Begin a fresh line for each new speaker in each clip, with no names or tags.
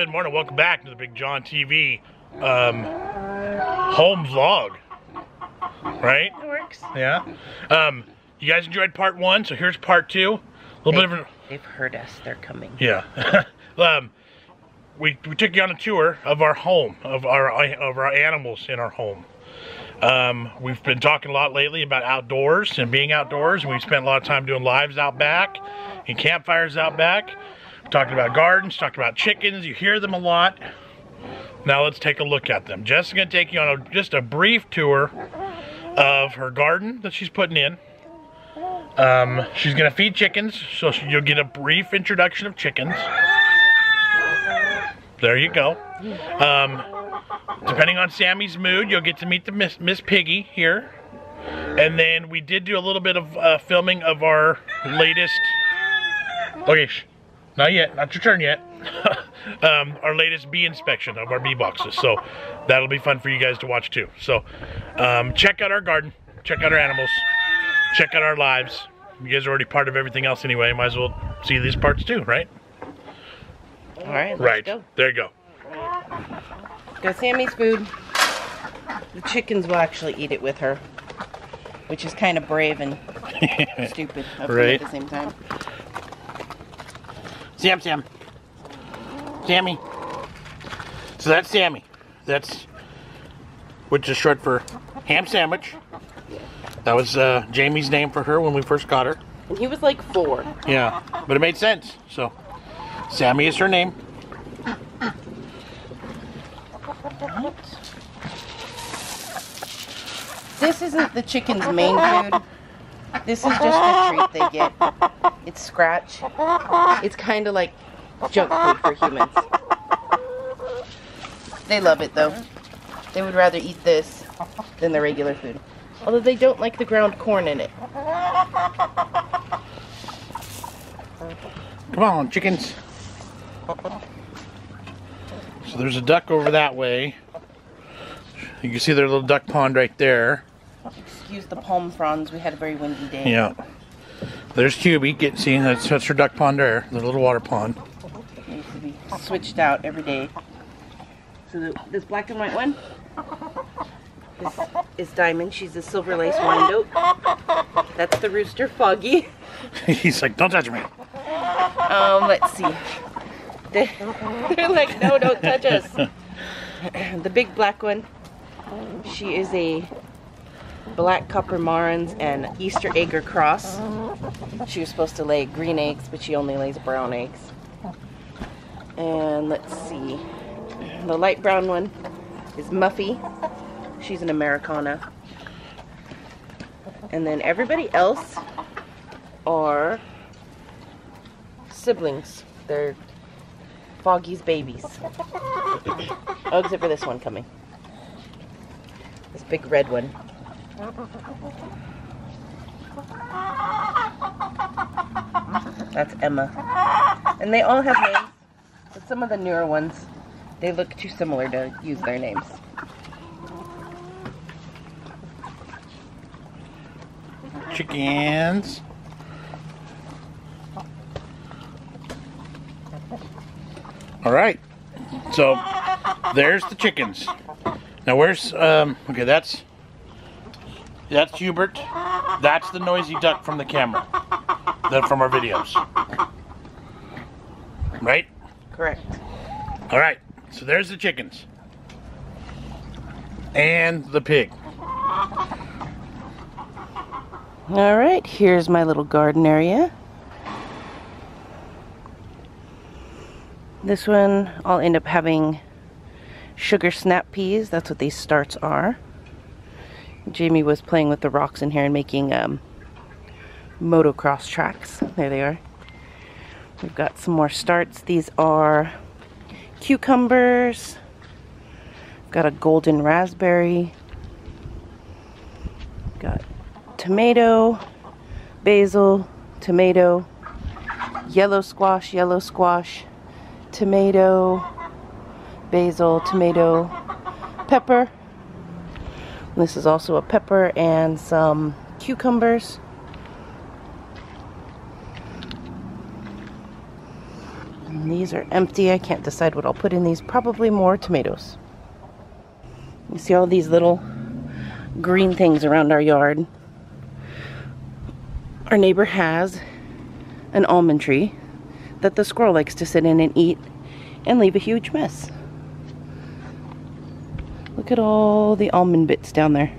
Good morning. Welcome back to the BigJon TV home vlog. Right?
It works.
Yeah. You guys enjoyed part 1, so here's part 2. A little bit of a...
They've heard us. They're coming.
Yeah. We took you on a tour of our home, of our animals in our home. We've been talking a lot lately about outdoors and being outdoors, and we spent a lot of time doing lives out back and campfires out back. We're talking about gardens, talking about chickens. You hear them a lot. Now let's take a look at them. Jess is going to take you on just a brief tour of her garden that she's putting in. She's going to feed chickens, so you'll get a brief introduction of chickens. There you go. Depending on Sammy's mood, you'll get to meet the Miss Piggy here. And then we did do a little bit of filming of our latest... Okay, not yet. Not your turn yet. Our latest bee inspection of our bee boxes. So that'll be fun for you guys to watch too. So check out our garden. Check out our animals. Check out our lives. You guys are already part of everything else anyway. Might as well see these parts too, right?
All right,
let's
go.
There you go.
Got Sammy's food. The chickens will actually eat it with her, which is kind of brave and stupid of them at the same time.
Sammy. So that's Sammy. That's, which is short for ham sandwich. That was Jamie's name for her when we first got her.
And he was like 4.
Yeah, but it made sense. So Sammy is her name.
This isn't the chicken's main food. This is just a treat they get. It's scratch. It's kind of like junk food for humans. They love it though. They would rather eat this than the regular food. Although they don't like the ground corn in it.
Come on, chickens. So there's a duck over that way. You can see their little duck pond right there.
Excuse the palm fronds, we had a very windy day.
Yeah. There's Hubie. See, that's her duck pond there, the little water pond.
It needs to be switched out every day. So this black and white one is Diamond. She's a silver lace Wyandotte. That's the rooster, Foggy.
He's like, don't touch me.
Let's see. They're like, no, don't touch us. The big black one, she is a black copper marans and Easter egger cross. She was supposed to lay green eggs, but she only lays brown eggs. And let's see. The light brown one is Muffy. She's an Americana. And then everybody else are siblings. They're Foggy's babies. Oh, except for this one coming. This big red one. That's Emma. And they all have names, but some of the newer ones, they look too similar to use their names.
Chickens. All right. So there's the chickens. Now where's okay, that's Hubert. That's the noisy duck from the camera. From our videos. Right?
Correct.
All right. So there's the chickens. And the pig.
All right, here's my little garden area. This one, I'll end up having sugar snap peas. That's what these starts are. Jamie was playing with the rocks in here and making motocross tracks. There they are. We've got some more starts. These are cucumbers. Got a golden raspberry. Got tomato, basil, tomato, yellow squash, tomato, basil, tomato, pepper. This is also a pepper and some cucumbers. And these are empty. I can't decide what I'll put in these. Probably more tomatoes. You see all these little green things around our yard. Our neighbor has an almond tree that the squirrel likes to sit in and eat and leave a huge mess. Look at all the almond bits down there.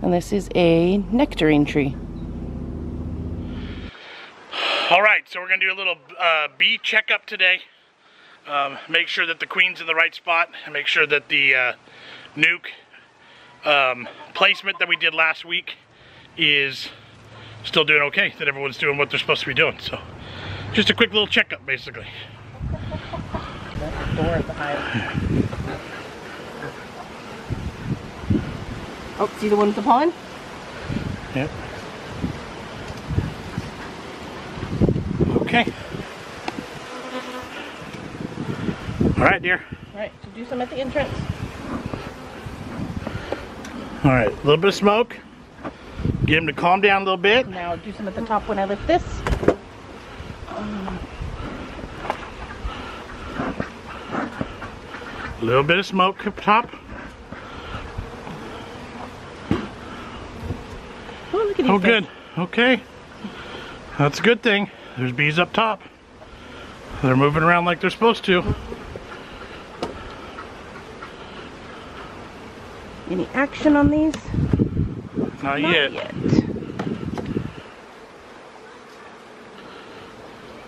And this is a nectarine tree.
All right, so we're gonna do a little bee checkup today. Make sure that the queen's in the right spot, and make sure that the nuke placement that we did last week is still doing okay, that everyone's doing what they're supposed to be doing. So just a quick little checkup, basically.
That's the door of the hive. Oh, see the one with the pollen?
Yep. Okay. All right, dear.
All right, so do some at the entrance.
All right, a little bit of smoke. Get him to calm down a little bit.
Now do some at the top when I lift this.
A little bit of smoke up top.
Oh, look at these.
Oh, good. Okay. That's a good thing. There's bees up top. They're moving around like they're supposed to.
Any action on these?
Not yet.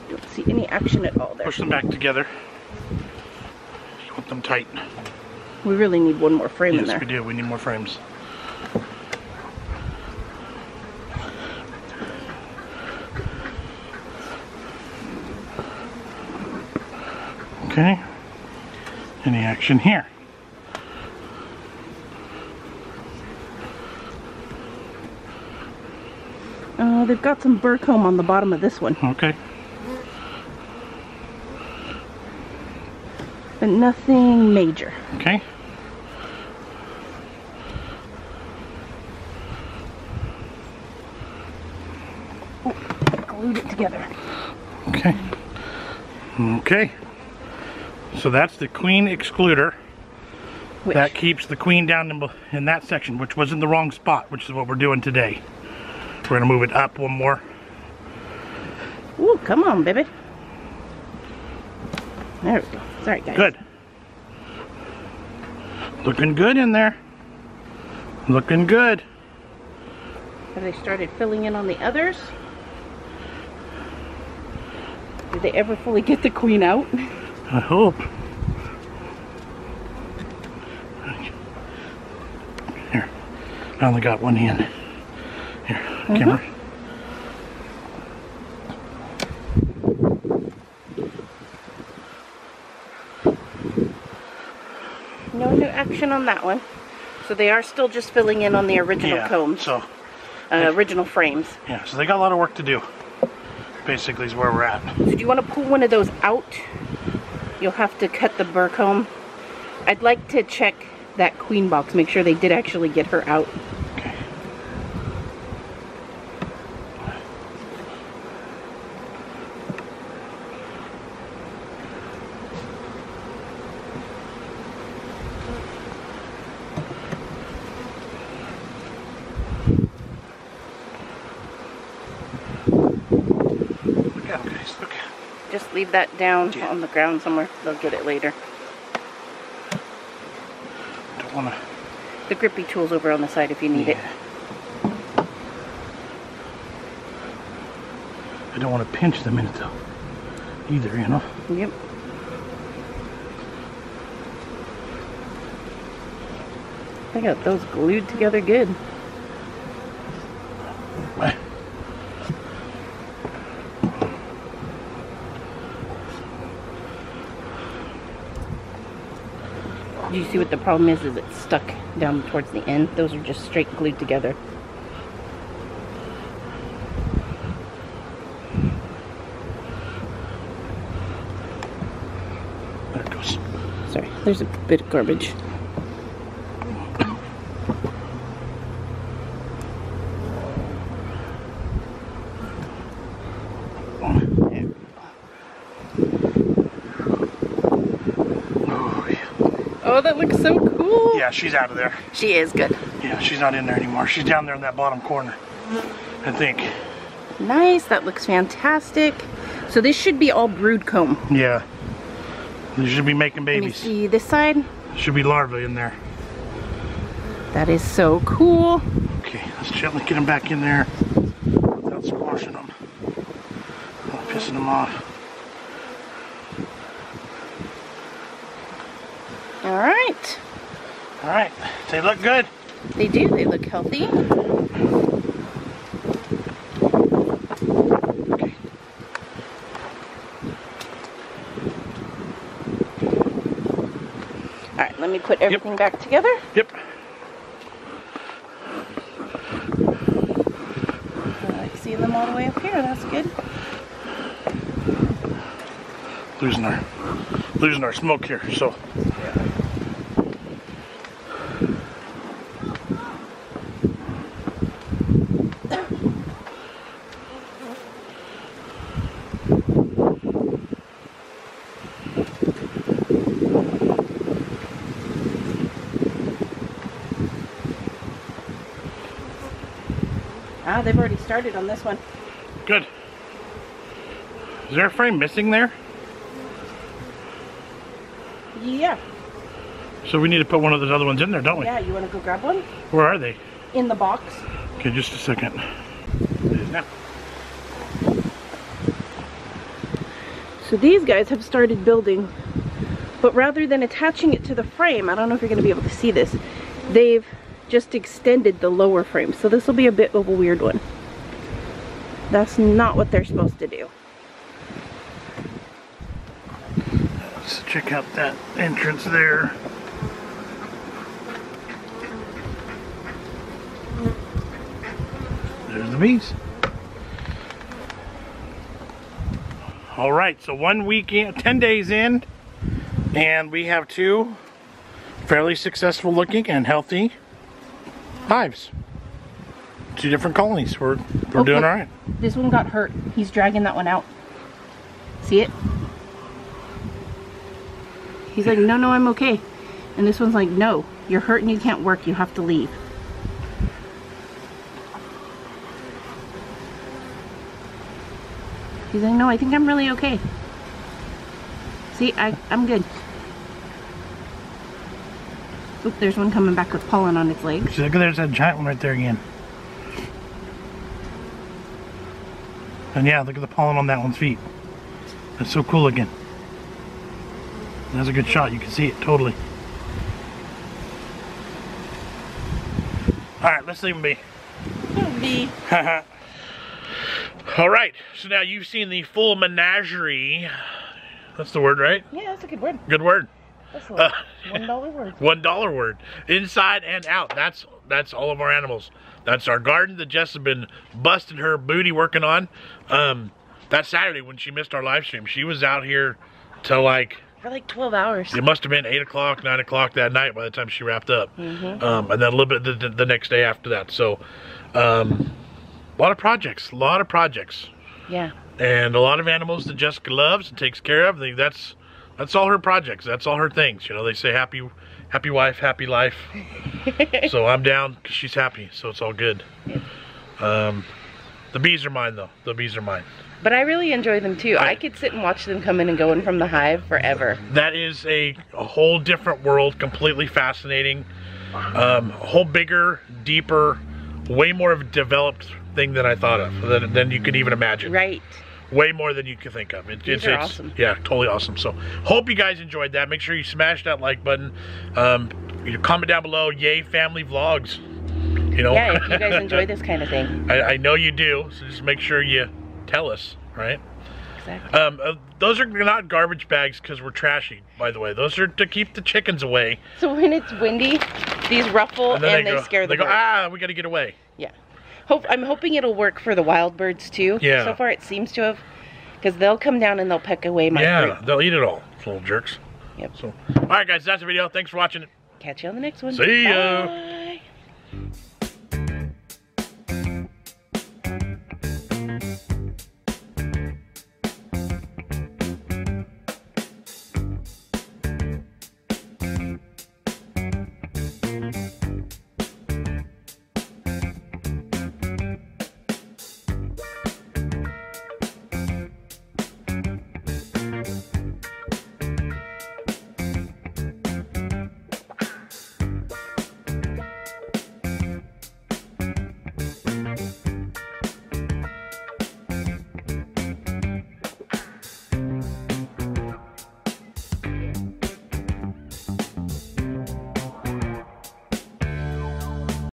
Don't see any action at all there.
Push them back together. You want them tight.
We really need one more frame in
Yes,
there.
we do. We need more frames. Okay. Any action here?
They've got some burr comb on the bottom of this one.
Okay.
But nothing major.
Okay.
Oh, I glued it together.
Okay. Okay. So that's the queen excluder.
Which?
That keeps the queen down in that section, which was in the wrong spot, which is what we're doing today. We're gonna move it up one more.
Ooh, come on, baby. There we go. Sorry, guys.
Good. Looking good in there. Looking good.
Have they started filling in on the others? Did they ever fully get the queen out?
I hope. Here. I only got one hand. Here, camera.
No new action on that one. So they are still just filling in on the original combs.
So,
original frames.
yeah, so they got a lot of work to do. Basically is where we're at.
So do you want to pull one of those out? You'll have to cut the burr comb. I'd like to check that queen box, make sure they did actually get her out.
Okay. Look out, guys, look out.
Just leave that down on the ground somewhere. They'll get it later.
Don't wanna.
The grippy tool's over on the side if you need it.
I don't want to pinch them into either, you know.
Yep. I got those glued together good. Do you see what the problem is? Is it's stuck down towards the end. Those are just straight glued together.
There it goes.
Sorry, there's a bit of garbage. There. that looks so cool.
Yeah, she's out of there.
She is good.
Yeah, she's not in there anymore. She's down there in that bottom corner, I think.
Nice, that looks fantastic. So this should be all brood comb.
Yeah. They should be making babies.
Let me see this side.
Should be larvae in there.
That is so cool.
Okay, let's gently get them back in there without squashing them. Not pissing them off.
All right.
All right, they look good.
They do, they look healthy.
Okay.
All right, let me put everything back together.
Yep.
I like seeing them all the way up here, that's good.
Losing our smoke here, so.
Ah, they've already started on this one.
Good. Is there a frame missing there?
Yeah.
So we need to put one of those other ones in there, don't we?
Yeah, you want to go grab one?
Where are they?
In the box.
Okay, just a second. It is now.
So these guys have started building, but rather than attaching it to the frame, I don't know if you're going to be able to see this, they've just extended the lower frame. So this will be a bit of a weird one. That's not what they're supposed to do.
Let's check out that entrance there. There's the bees. All right, so 1 week in, 10 days in, and we have two fairly successful looking and healthy hives. Two different colonies. We're doing all right.
This one got hurt. He's dragging that one out. See it? He's like, no, I'm okay. And this one's like, no, you're hurt and you can't work. You have to leave. He's like, no, I think I'm really okay. See, I'm good. Oop, there's one coming back with pollen on its legs.
See, look, there's that giant one right there again. And yeah, look at the pollen on that one's feet. That's so cool again. That's a good shot. You can see it totally. All right, let's leave them be.
Be.
All right, so now you've seen the full menagerie. That's the word, right?
Yeah, that's a good word.
Good word.
That's a $1 word.
$1 word. Inside and out. That's all of our animals. That's our garden that Jess has been busting her booty working on. That Saturday when she missed our live stream, she was out here till
for like 12 hours.
It must have been 8 o'clock, 9 o'clock that night by the time she wrapped up. And then a little bit the next day after that. So, a lot of projects.
Yeah.
And a lot of animals that Jessica loves and takes care of. That's all her projects. That's all her things. You know, they say happy wife, happy life. So I'm down because she's happy. So it's all good. Yeah. The bees are mine, though. The bees are mine.
But I really enjoy them, too. I could sit and watch them come in and go in from the hive forever.
That is a whole different world. Completely fascinating. A whole bigger, deeper, way more of a developed thing than I thought of. Than you could even imagine.
Right.
Way more than you could think of. It's
awesome.
Yeah, totally awesome. So, hope you guys enjoyed that. Make sure you smash that like button. You comment down below, yay family vlogs. You know?
Yeah, if you guys enjoy this kind of thing.
I know you do, so just make sure you tell us, right?
Exactly.
Those are not garbage bags because we're trashy, by the way. Those are to keep the chickens away.
So when it's windy, these ruffle and they scare the birds.
They go, we gotta get away.
Yeah. I'm hoping it'll work for the wild birds too.
Yeah.
So far it seems to have, because they'll come down and they'll peck away my fruit.
Yeah, they'll eat it all, little jerks.
Yep.
So, all right, guys, that's the video. Thanks for watching it.
Catch you on the next one.
See ya.
Bye.